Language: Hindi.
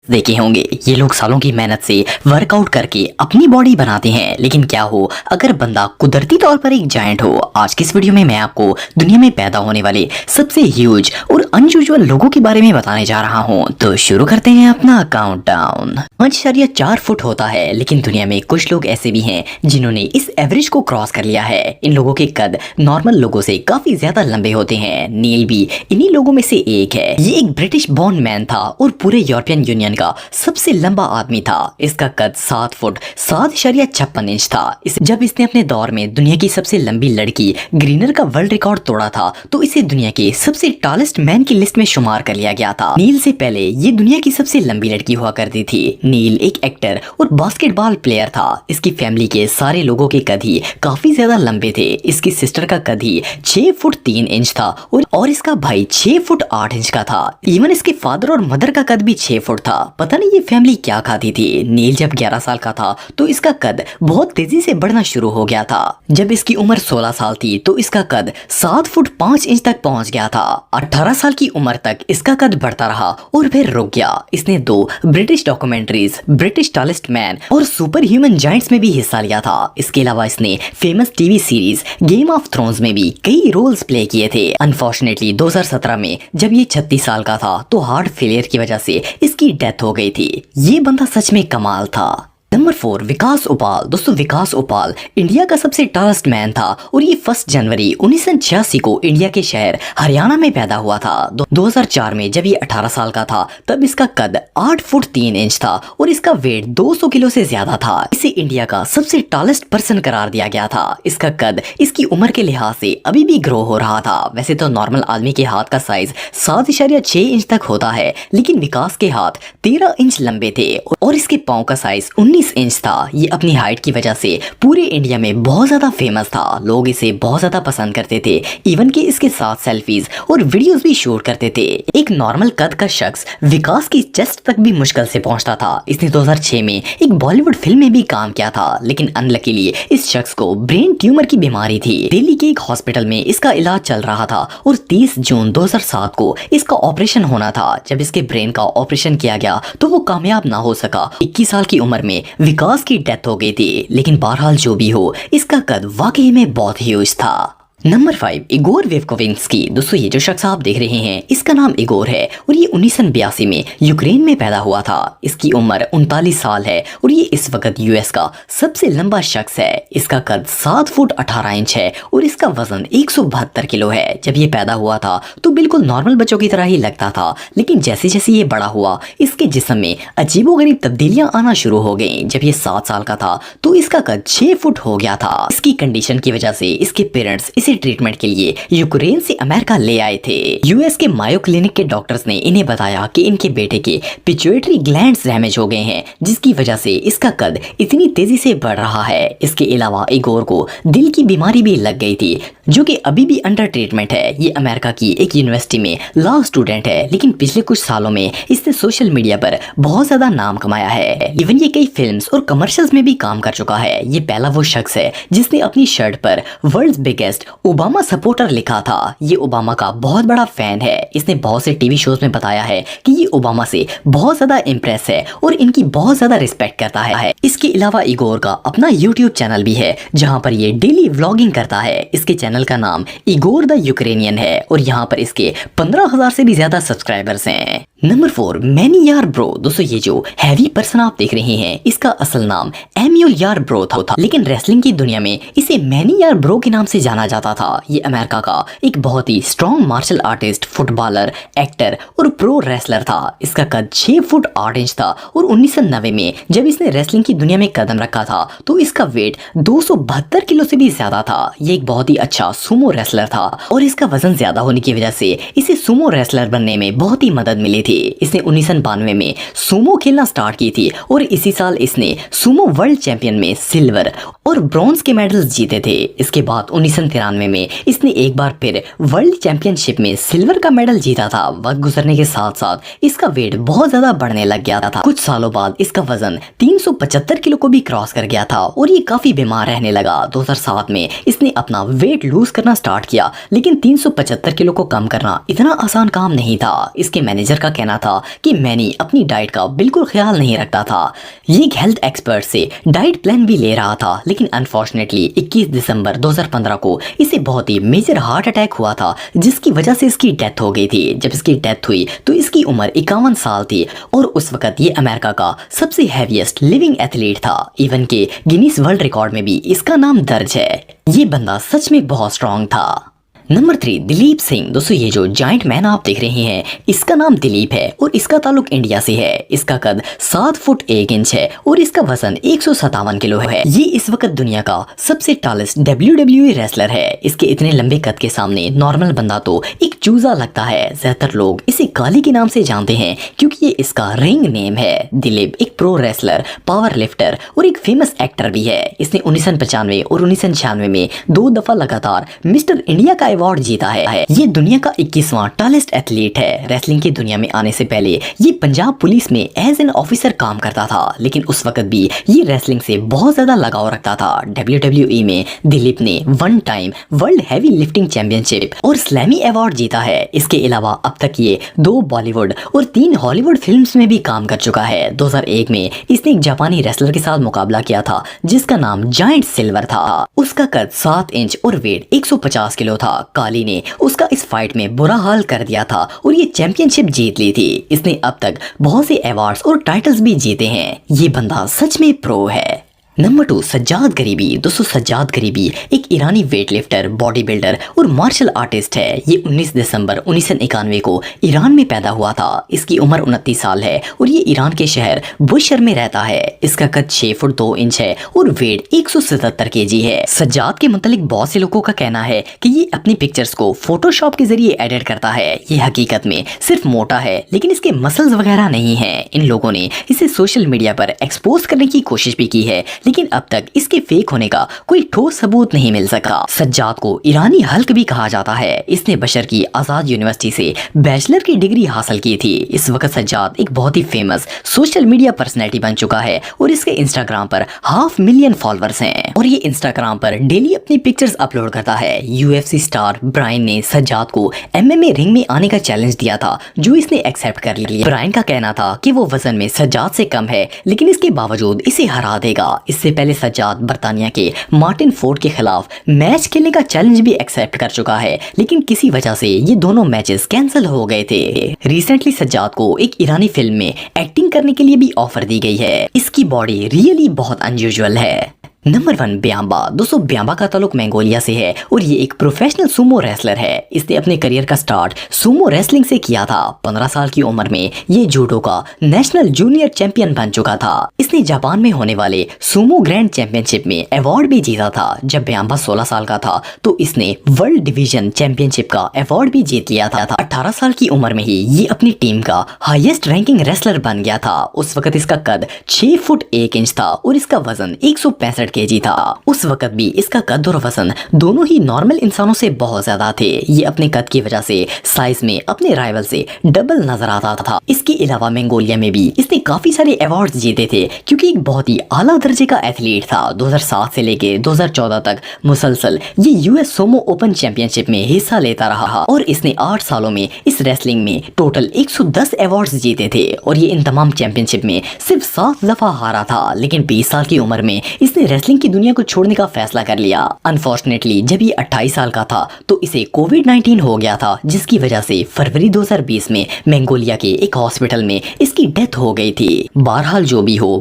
देखे होंगे ये लोग सालों की मेहनत से वर्कआउट करके अपनी बॉडी बनाते हैं, लेकिन क्या हो अगर बंदा कुदरती तौर पर एक जायंट हो। आज की इस वीडियो में मैं आपको दुनिया में पैदा होने वाले सबसे ह्यूज और अनयूजुअल लोगों के बारे में बताने जा रहा हूं। तो शुरू करते हैं अपना काउंटडाउन। 5.4 फुट होता है, लेकिन दुनिया में कुछ लोग ऐसे भी हैं जिन्होंने इस एवरेज को क्रॉस कर लिया है। इन लोगों के कद नॉर्मल लोगों से काफी ज्यादा लंबे होते हैं। नील भी इन्हीं लोगों में से एक है। ये एक ब्रिटिश बॉर्न मैन था और पूरे यूरोपियन यूनियन का सबसे लंबा आदमी था। इसका कद 7 फुट 7.56 इंच था। जब इसने अपने दौर में दुनिया की सबसे लंबी लड़की ग्रीनर का वर्ल्ड रिकॉर्ड तोड़ा था तो इसे दुनिया के सबसे टॉलेस्ट मैन की लिस्ट में शुमार कर लिया गया था। नील से पहले ये दुनिया की सबसे लंबी लड़की हुआ करती थी। नील एक एक्टर और बास्केटबॉल प्लेयर था। इसकी फैमिली के सारे लोगों के कद ही काफी ज्यादा लंबे थे। इसकी सिस्टर का कद ही 6 फुट 3 इंच था और इसका भाई 6 फुट 8 इंच का था। इवन इसके फादर और मदर का कद भी 6 फुट था। पता नहीं ये फैमिली क्या खाती थी। नील जब 11 साल का था तो इसका कद बहुत तेजी से बढ़ना शुरू हो गया था। जब इसकी उम्र 16 साल थी तो इसका कद 7 फुट 5 इंच तक पहुंच गया था। 18 साल की उम्र तक इसका कद बढ़ता रहा और फिर रुक गया। इसने 2 British documentaries, British tallest man और सुपर ह्यूमन जायंट्स में भी हिस्सा लिया था। इसके अलावा इसने famous TV series game of thrones में भी कई रोल्स प्ले किए थे। अनफॉर्चुनेटली 2017 में जब ये 36 साल का था तो हार्ट फेलियर की वजह से इसकी डेथ हो गई थी। ये बंदा सच में कमाल था। नंबर 4, विकास उपाल। दोस्तों, विकास उपाल इंडिया का सबसे टॉलेस्ट मैन था और ये 1 जनवरी 1986 को इंडिया के शहर हरियाणा में पैदा हुआ था। 2004 में जब ये 18 साल का था तब इसका कद 8 फुट 3 इंच था और इसका वेट 200 किलो से ज्यादा था। इसे इंडिया का सबसे टॉलेस्ट पर्सन करार दिया गया था। इसका कद इसकी उम्र के लिहाज से अभी भी ग्रो हो रहा था। वैसे तो नॉर्मल आदमी के हाथ का साइज 7.6 इंच तक होता है, लेकिन विकास के हाथ 13 इंच लंबे थे और इसके पाँव का साइज 19 इंच था। ये अपनी हाइट की वजह से पूरे इंडिया में बहुत ज्यादा फेमस था। लोग इसे बहुत ज्यादा पसंद करते थे। इवन कि इसके साथ सेल्फीज और वीडियोस भी शूट करते थे। एक नॉर्मल कद का शख्स विकास की चेस्ट तक भी मुश्किल से पहुंचता था। इसने 2006 में एक बॉलीवुड फिल्म में भी काम किया था, लेकिन अनलकीली इस शख्स को ब्रेन ट्यूमर की बीमारी थी। दिल्ली के एक हॉस्पिटल में इसका इलाज चल रहा था और 30 जून 2007 को इसका ऑपरेशन होना था। जब इसके ब्रेन का ऑपरेशन किया गया तो वो कामयाब ना हो सका। 21 साल की उम्र में विकास की डेथ हो गई थी। लेकिन बहरहाल जो भी हो, इसका कद वाकई में बहुत ह्यूज था। Number 5, Igor Vovkovinskiy. दोस्तों, ये जो शख्स आप देख रहे हैं इसका नाम इगोर है और ये 1982 में यूक्रेन में पैदा हुआ था। इसकी उम्र 39 साल है और ये इस वक्त यूएस का सबसे लंबा शख्स है। इसका कद 7 फुट 18 इंच है और इसका वजन 172 किलो है। जब ये पैदा हुआ था तो बिल्कुल नॉर्मल बच्चों की तरह ही लगता था, लेकिन जैसे जैसे ये बड़ा हुआ इसके जिस्म में अजीबोगरीब तब्दीलियां आना शुरू हो गई। जब ये 7 साल का था तो इसका कद 6 फुट हो गया था। इसकी कंडीशन की वजह से इसके पेरेंट्स इसे ट्रीटमेंट के लिए यूक्रेन से अमेरिका ले आए थे। यूएस के मायो क्लिनिक के डॉक्टर्स ने इन्हें बताया कि इनके बेटे के पिट्यूटरी ग्लैंड्स डैमेज हो गए हैं, जिसकी वजह से इसका कद इतनी तेजी से बढ़ रहा है। इसके अलावा इगोर को दिल की बीमारी भी लग गई थी, जो कि अभी भी अंडर ट्रीटमेंट है। ये अमेरिका की एक यूनिवर्सिटी में लॉ स्टूडेंट है, लेकिन पिछले कुछ सालों में इसने सोशल मीडिया पर बहुत ज्यादा नाम कमाया है। इवन ये कई फिल्म्स और कमर्शियल्स में भी काम कर चुका है। ये पहला वो शख्स है जिसने अपनी शर्ट पर वर्ल्ड्स बिगेस्ट ओबामा सपोर्टर लिखा था। ये ओबामा का बहुत बड़ा फैन है। इसने बहुत से टीवी शोज में बताया है कि ये ओबामा से बहुत ज्यादा इम्प्रेस है और इनकी बहुत ज्यादा रिस्पेक्ट करता है। इसके अलावा इगोर का अपना यूट्यूब चैनल भी है जहां पर ये डेली व्लॉगिंग करता है। इसके चैनल का नाम इगोर द यूक्रेनियन है और यहाँ पर इसके 15,000 से भी ज्यादा सब्सक्राइबर्स हैं। नंबर 4, मैनी यार ब्रो। दोस्तों, ये जो हैवी पर्सन आप देख रहे हैं इसका असल नाम एम्यूल यार ब्रो था, लेकिन रेसलिंग की दुनिया में इसे मैनी यार ब्रो के नाम से जाना जाता था। ये अमेरिका का एक बहुत ही strong martial artist, footballer, actor और प्रो रेसलर था। इसका कद 6 फुट 8 इंच था और 1990 में जब इसने रेसलिंग की दुनिया में कदम रखा था तो इसका वेट 272 किलो से भी ज्यादा था। ये एक बहुत ही अच्छा सुमो रेसलर था और इसका वजन ज्यादा होने की वजह से इसे सुमो रेसलर बनने में बहुत ही मदद मिली थी। इसने 1992 में सुमो खेलना स्टार्ट की थी और इसी साल इसने सुमो वर्ल्ड चैंपियन में सिल्वर और ब्रॉन्ज के मेडल्स जीते थे। इसके बाद 1993 में इसने एक बार फिर वर्ल्ड चैंपियनशिप में सिल्वर का मेडल जीता था। वक्त गुजरने के साथ साथ इसका वेट बहुत ज्यादा बढ़ने लग गया था। कुछ सालों बाद इसका वजन 375 किलो को भी क्रॉस कर गया था और ये काफी बीमार रहने लगा। 2007 में इसने अपना वेट लूज करना स्टार्ट किया, लेकिन 375 किलो को कम करना इतना आसान काम नहीं था। इसके मैनेजर का कहना था कि मैंने अपनी डाइट का बिल्कुल ख्याल नहीं रखता था। ये एक हेल्थ एक्सपर्ट से डाइट प्लान भी ले रहा था, लेकिन अनफॉर्चुनेटली 21 दिसंबर 2015 को इसे बहुत ही मेजर हार्ट अटैक हुआ था, जिसकी वजह से इसकी डेथ हो गई थी। जब इसकी डेथ हुई तो इसकी उम्र 51 साल थी और उस वक्त ये अमेरिका का सबसे हैवीएस्ट लिविंग एथलीट था। इवन के गिनीज वर्ल्ड रिकॉर्ड में भी इसका नाम दर्ज है। ये बंदा सच में बहुत स्ट्रॉन्ग था। नंबर 3, दिलीप सिंह। दोस्तों ये जो जायंट मैन आप देख रहे हैं, इसका नाम दिलीप है और इसका ताल्लुक इंडिया से है। इसका कद 7 फुट 1 इंच है और इसका वजन 157 किलो है। ये इस वक्त दुनिया का सबसे टालेस्ट WWE रेसलर है। इसके इतने लंबे कद के सामने नॉर्मल बंदा तो एक चूजा लगता है। ज्यादातर लोग इसे काली के नाम से जानते हैं क्योंकि ये इसका रिंग नेम है। दिलीप एक प्रो रेसलर, पावर लिफ्टर और एक फेमस एक्टर भी है। इसने 1995 और 1996 में 2 दफा लगातार मिस्टर इंडिया का अवार्ड जीता है। ये दुनिया का 21वां टालेस्ट एथलीट है। रेसलिंग की दुनिया में आने से पहले ये पंजाब पुलिस में एज एन ऑफिसर काम करता था, लेकिन उस वक्त भी ये रेसलिंग से बहुत ज्यादा लगाव रखता था। WWE में दिलीप ने 1 time world heavy lifting championship और स्लैमी अवार्ड जीता है। इसके अलावा अब तक ये 2 बॉलीवुड और 3 हॉलीवुड फिल्म्स में भी काम कर चुका है। 2001 में इसने एक जापानी रेसलर के साथ मुकाबला किया था जिसका नाम जायंट सिल्वर था। उसका कद 7 इंच और वेट 150 किलो था। काली ने उसका इस फाइट में बुरा हाल कर दिया था और ये चैंपियनशिप जीत ली थी। इसने अब तक बहुत से अवार्ड्स और टाइटल्स भी जीते हैं। ये बंदा सच में प्रो है। नंबर 2, सज्जाद गरीबी। दोस्तों सज्जाद गरीबी एक ईरानी वेट लिफ्टर, बॉडी बिल्डर और मार्शल आर्टिस्ट है। ये 19 दिसंबर 1991 को ईरान में पैदा हुआ था। इसकी उम्र 29 साल है और ये ईरान के शहर बुशर में रहता है। इसका कद 6 फुट 2 इंच है और वेट 177 kg है। सज्जाद के मुतालिक बहुत से लोगों का कहना है कि ये अपनी पिक्चर्स को फोटोशॉप के जरिए एडिट करता है। ये हकीकत में सिर्फ मोटा है, लेकिन इसके मसल्स वगैरह नहीं है। इन लोगों ने इसे सोशल मीडिया पर एक्सपोज करने की कोशिश भी की है, लेकिन अब तक इसके फेक होने का कोई ठोस सबूत नहीं मिल सका। सज्जाद को ईरानी हल्क भी कहा जाता है। इसने बशर की आजाद यूनिवर्सिटी से बैचलर की डिग्री हासिल की थी। इस वक्त सज्जाद एक बहुत ही फेमस सोशल मीडिया पर्सनैलिटी बन चुका है और इसके इंस्टाग्राम पर 500,000 फॉलोअर्स हैं और ये इंस्टाग्राम पर डेली अपनी पिक्चर्स अपलोड करता है। UFC स्टार ब्रायन ने सज्जाद को MMA रिंग में आने का चैलेंज दिया था, जो इसने एक्सेप्ट कर लिया। ब्रायन का कहना था कि वो वजन में सज्जाद से कम है, लेकिन इसके बावजूद इसे हरा देगा। इससे पहले सज्जाद बर्तानिया के मार्टिन फोर्ड के खिलाफ मैच खेलने का चैलेंज भी एक्सेप्ट कर चुका है, लेकिन किसी वजह से ये दोनों मैचेस कैंसिल हो गए थे। रिसेंटली सज्जाद को एक ईरानी फिल्म में एक्टिंग करने के लिए भी ऑफर दी गई है। इसकी बॉडी रियली बहुत अनयूजुअल है। नंबर 1, ब्याम्बा। दोस्तों ब्याम्बा का ताल्लुक मंगोलिया से है और ये एक प्रोफेशनल सुमो रेसलर है। इसने अपने करियर का स्टार्ट सुमो रेसलिंग से किया था। 15 साल की उम्र में ये जूडो का नेशनल जूनियर चैंपियन बन चुका था। इसने जापान में होने वाले सुमो ग्रैंड चैंपियनशिप में अवार्ड भी जीता था। जब ब्याम्बा 16 साल का था तो इसने वर्ल्ड डिवीजन चैंपियनशिप का अवार्ड भी जीत लिया था। 18 साल की उम्र में ही ये अपनी टीम का हाईएस्ट रैंकिंग रेसलर बन गया था। उस वक्त इसका कद 6 फुट 1 इंच था और इसका वजन 165 kg था। उस वक्त भी इसका कद और वजन दोनों ही नॉर्मल इंसानों से बहुत ज्यादा थे। ये अपने कद की वजह से साइज में अपने राइवल से डबल नजर आता था। इसके अलावा मंगोलिया में भी इसने काफी सारे अवार्ड्स जीते थे क्योंकि एक बहुत ही आला दर्जे का एथलीट था। 2007 से लेके 2014 तक मुसलसल ये US सोमो ओपन चैंपियनशिप में हिस्सा लेता रहा और इसने 8 सालों में इस रेसलिंग में टोटल 110 अवार्ड्स जीते थे और ये इन तमाम चैंपियनशिप में सिर्फ 7 दफा हारा था। लेकिन 20 साल की उम्र में इसने रेसलिंग की दुनिया को छोड़ने का फैसला कर लिया। अनफॉर्चुनेटली जब ये 28 साल का था तो इसे कोविड-19 हो गया था, जिसकी वजह से फरवरी 2020 में मंगोलिया के एक हॉस्पिटल में इसकी डेथ हो गई थी। बहरहाल जो भी हो,